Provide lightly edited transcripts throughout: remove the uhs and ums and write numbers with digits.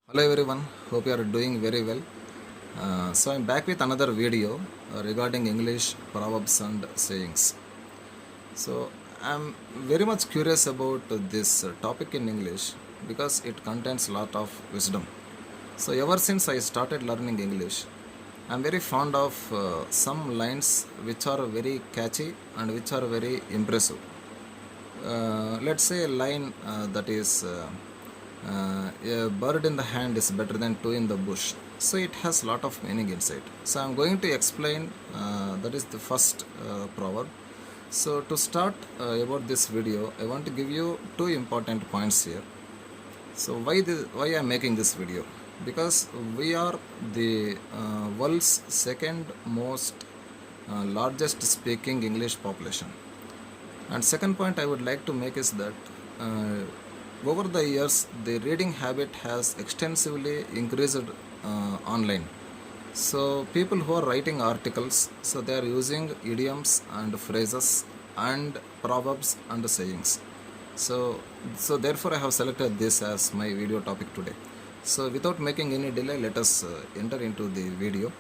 Hello everyone, hope you are doing very well. So I'm back with another video regarding English proverbs and sayings. So I'm very much curious about this topic in English because it contains a lot of wisdom. So ever since I started learning English, I'm very fond of some lines which are very catchy and which are very impressive. Let's say a line that is a bird in the hand is better than two in the bush. So it has a lot of meaning inside. So I'm going to explain that is the first proverb. So to start about this video, I want to give you two important points here. So why I'm making this video? Because we are the world's second most largest speaking English population. And second point I would like to make is that over the years the reading habit has extensively increased online. So people who are writing articles, so they are using idioms and phrases and proverbs and sayings. So therefore I have selected this as my video topic today. So without making any delay, let us enter into the video.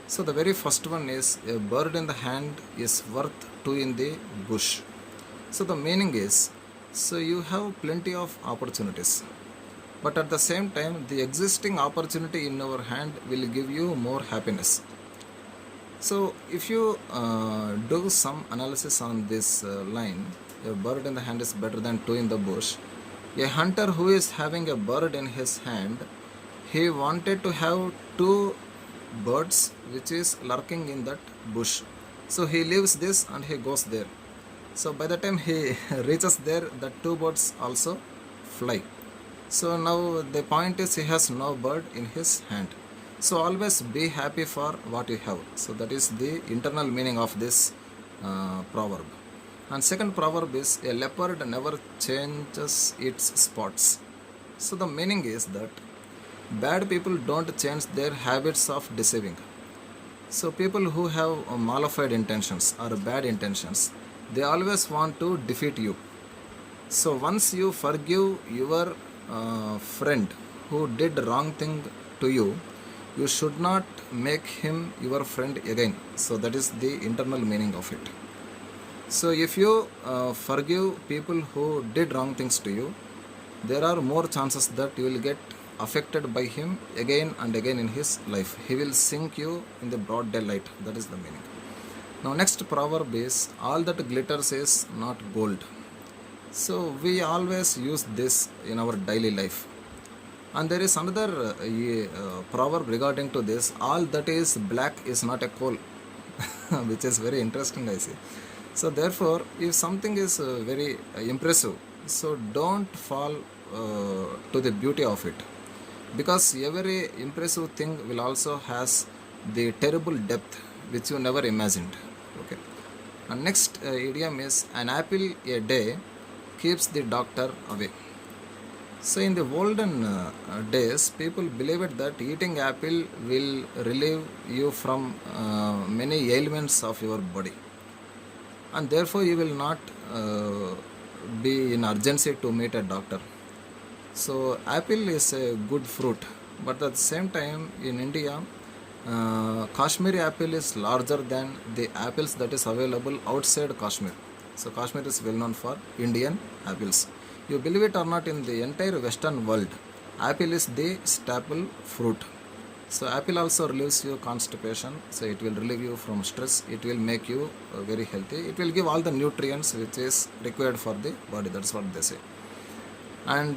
So the very first one is a bird in the hand is worth two in the bush. So the meaning is, so you have plenty of opportunities, but at the same time, the existing opportunity in our hand will give you more happiness. So if you do some analysis on this line, a bird in the hand is better than two in the bush. A hunter who is having a bird in his hand, he wanted to have two birds which is lurking in that bush. So he leaves this and he goes there. So by the time he reaches there, the two birds also fly. So now the point is he has no bird in his hand. So always be happy for what you have. So that is the internal meaning of this proverb. And second proverb is a leopard never changes its spots. So the meaning is that bad people don't change their habits of deceiving. So people who have malified intentions or bad intentions, they always want to defeat you. So once you forgive your friend who did wrong thing to you, you should not make him your friend again. So that is the internal meaning of it. So if you forgive people who did wrong things to you, there are more chances that you will get affected by him again and again in his life. He will sink you in the broad daylight. That is the meaning. Now next proverb is all that glitters is not gold. So we always use this in our daily life. And there is another proverb regarding to this, all that is black is not a coal, which is very interesting I see. So therefore if something is very impressive, so don't fall to the beauty of it, because every impressive thing will also has the terrible depth which you never imagined. Okay. And next idiom is an apple a day keeps the doctor away. So in the olden days, people believed that eating apple will relieve you from many ailments of your body, and therefore you will not be in urgency to meet a doctor. So apple is a good fruit, but at the same time in India, Kashmiri apple is larger than the apples that is available outside Kashmir. So Kashmir is well known for Indian apples. You believe it or not, in the entire Western world, apple is the staple fruit. So apple also relieves you constipation. So it will relieve you from stress. It will make you very healthy. It will give all the nutrients which is required for the body. That's what they say. And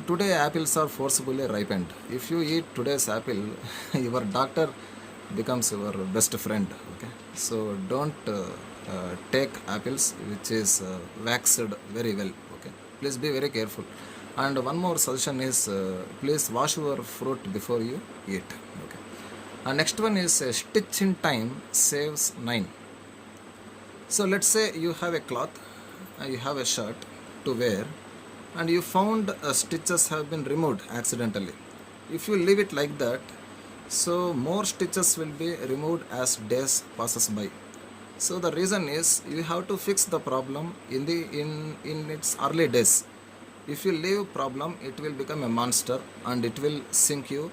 today apples are forcibly ripened. If you eat today's apple, your doctor becomes your best friend. Okay, so don't take apples which is waxed very well. Okay, please be very careful. And one more suggestion is please wash your fruit before you eat. Okay, and next one is stitch in time saves nine. So let's say you have a cloth, you have a shirt to wear, and you found stitches have been removed accidentally. If you leave it like that, so more stitches will be removed as days passes by. So the reason is you have to fix the problem in its early days. If you leave problem, it will become a monster and it will sink you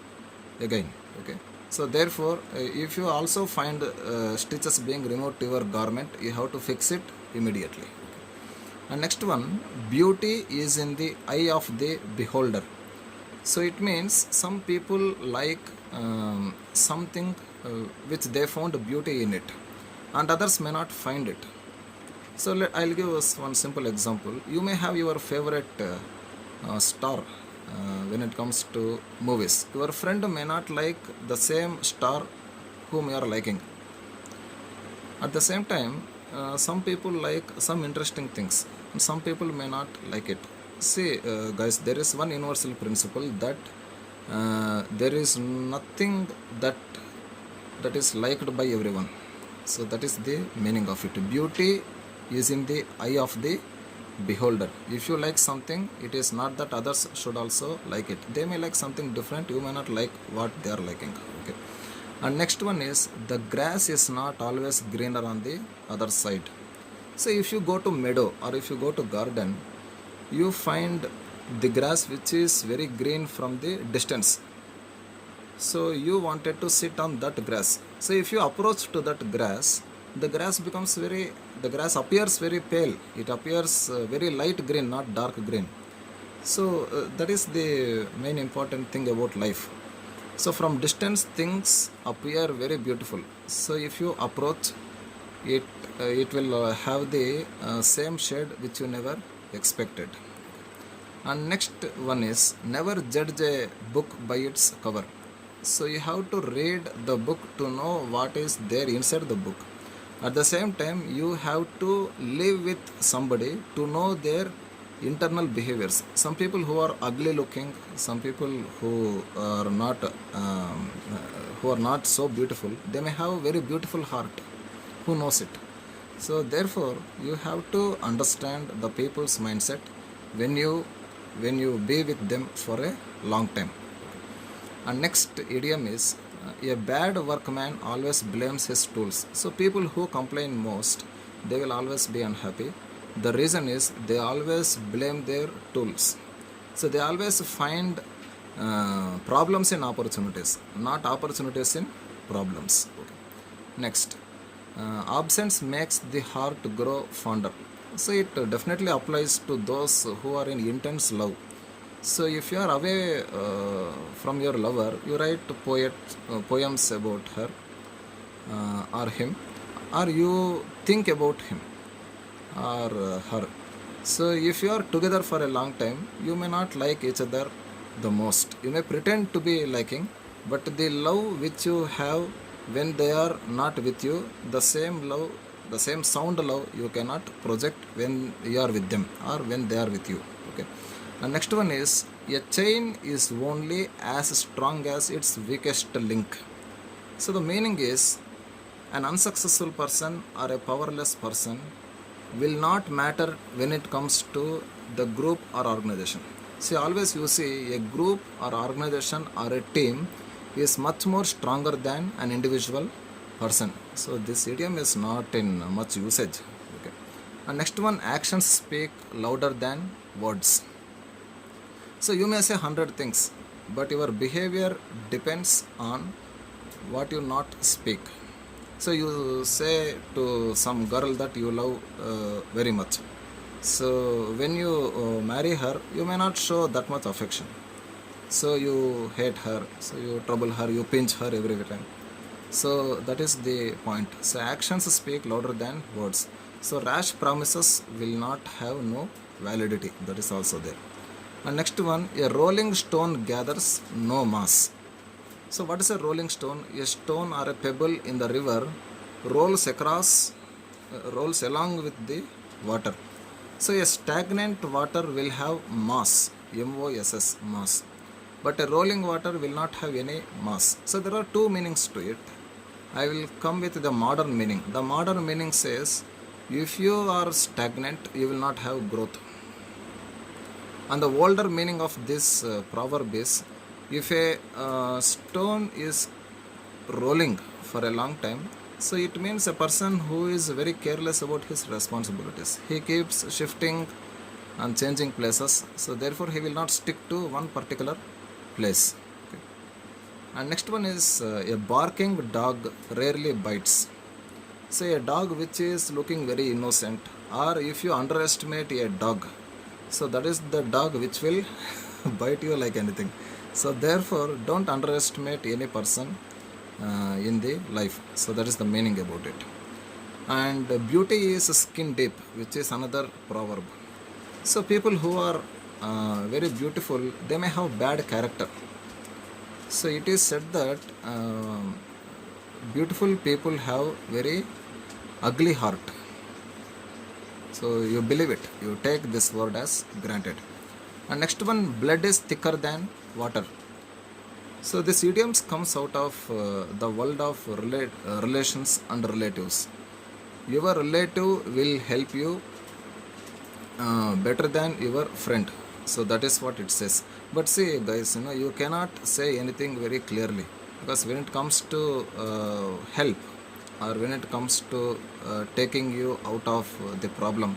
again. Okay, so therefore if you also find stitches being removed to your garment, you have to fix it immediately. And next one, beauty is in the eye of the beholder. So it means some people like something which they found beauty in it, and others may not find it. So I'll give us one simple example. You may have your favorite star when it comes to movies. Your friend may not like the same star whom you are liking. At the same time, some people like some interesting things, and some people may not like it. See, guys, there is one universal principle that there is nothing that is liked by everyone. So that is the meaning of it. Beauty is in the eye of the beholder. If you like something, it is not that others should also like it. They may like something different, you may not like what they are liking. Okay. And next one is, the grass is not always greener on the other side. So if you go to meadow or if you go to garden, you find the grass which is very green from the distance. So you wanted to sit on that grass. So if you approach to that grass, the grass appears very pale. It appears very light green, not dark green. So that is the main important thing about life. So from distance things appear very beautiful. So if you approach it, it will have the same shade which you never expected. And next one is, never judge a book by its cover. So you have to read the book to know what is there inside the book. At the same time, you have to live with somebody to know their internal behaviors. Some people who are ugly looking, some people who are not so beautiful, they may have a very beautiful heart. Who knows it? So therefore you have to understand the people's mindset when you be with them for a long time. And next idiom is, a bad workman always blames his tools. So people who complain most, they will always be unhappy. The reason is they always blame their tools. So they always find problems in opportunities, not opportunities in problems. Okay. Next, absence makes the heart grow fonder. So it definitely applies to those who are in intense love. So if you are away from your lover, you write poems about her or him, or you think about him or her. So if you are together for a long time, you may not like each other the most. You may pretend to be liking, but the love which you have when they are not with you, the same love, the same sound love, you cannot project when you are with them or when they are with you. Okay. And next one is, a chain is only as strong as its weakest link. So the meaning is, an unsuccessful person or a powerless person will not matter when it comes to the group or organization. See, always you see a group or organization or a team is much more stronger than an individual person. So this idiom is not in much usage. Okay. And next one, actions speak louder than words. So you may say 100 things, but your behavior depends on what you not speak. So you say to some girl that you love very much. So when you marry her, you may not show that much affection. So you hate her, so you trouble her, you pinch her every time. So that is the point. So actions speak louder than words. So rash promises will not have no validity. That is also there. And next one, a rolling stone gathers no mass. So what is a rolling stone? A stone or a pebble in the river rolls along with the water. So a stagnant water will have mass, M-O-S-S, mass. But a rolling water will not have any mass. So there are two meanings to it. I will come with the modern meaning. The modern meaning says, if you are stagnant, you will not have growth. And the older meaning of this proverb is, if a stone is rolling for a long time, so it means a person who is very careless about his responsibilities. He keeps shifting and changing places, so therefore he will not stick to one particular place. Okay. And next one is a barking dog rarely bites. Say a dog which is looking very innocent, or if you underestimate a dog, so that is the dog which will bite you like anything. So therefore don't underestimate any person in the life. So that is the meaning about it. And beauty is skin deep, which is another proverb. So people who are very beautiful, they may have bad character. So it is said that beautiful people have very ugly heart. So you believe it, you take this word as granted. And next one, blood is thicker than water. So this idioms comes out of the world of relations and relatives. Your relative will help you better than your friend. So that is what it says. But see guys, you cannot say anything very clearly, because when it comes to help, or when it comes to taking you out of the problem,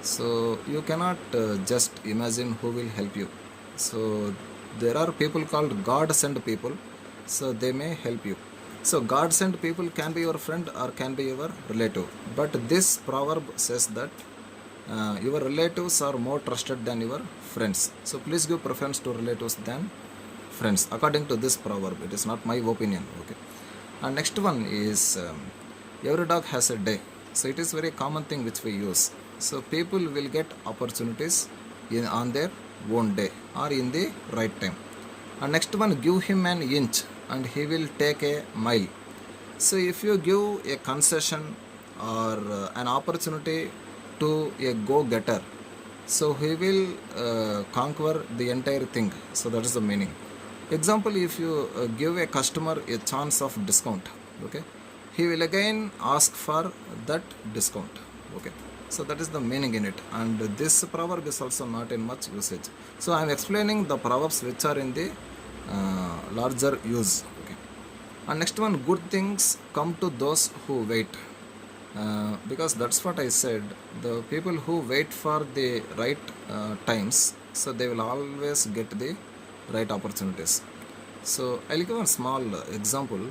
so you cannot just imagine who will help you. So there are people called God sent people, so they may help you. So God sent people can be your friend or can be your relative, but this proverb says that your relatives are more trusted than your friends. So please give preference to relatives than friends, according to this proverb. It is not my opinion. Okay. And next one is every dog has a day. So it is very common thing which we use. So people will get opportunities on their own day or in the right time. And next one, give him an inch and he will take a mile. So if you give a concession or an opportunity to a go-getter, so he will conquer the entire thing. So that is the meaning. Example, if you give a customer a chance of discount, okay, he will again ask for that discount. Okay. So that is the meaning in it. And this proverb is also not in much usage. So I am explaining the proverbs which are in the larger use. Okay. And next one, good things come to those who wait. Because that's what I said. The people who wait for the right times, so they will always get the right opportunities. So I'll give a small example.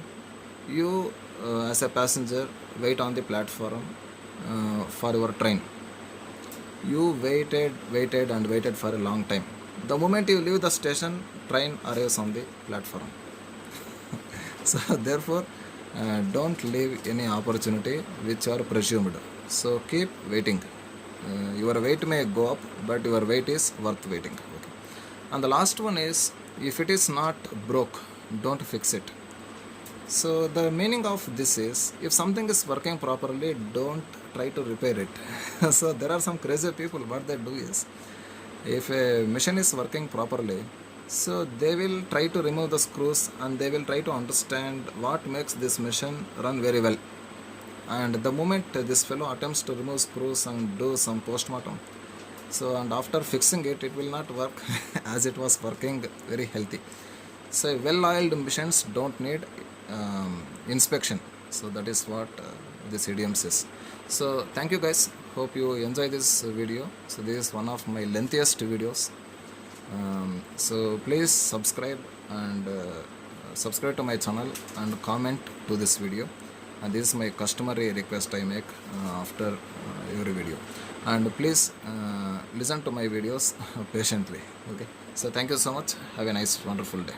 You as a passenger wait on the platform for your train. You waited and waited for a long time. The moment you leave the station, train arrives on the platform. So therefore don't leave any opportunity which are presumed. So keep waiting. Your weight may go up, but your weight is worth waiting. Okay. And the last one is, if it is not broke, don't fix it. So the meaning of this is, if something is working properly, don't try to repair it. So there are some crazy people, what they do is, if a machine is working properly, so they will try to remove the screws and they will try to understand what makes this machine run very well. And the moment this fellow attempts to remove screws and do some postmortem, so and after fixing it, it will not work as it was working very healthy. So well-oiled machines don't need inspection. So that is what this idiom says. So thank you guys, hope you enjoy this video. So this is one of my lengthiest videos. So please subscribe and subscribe to my channel and comment to this video. And this is my customary request I make after every video. And please listen to my videos patiently. Okay. So thank you so much. Have a nice, wonderful day.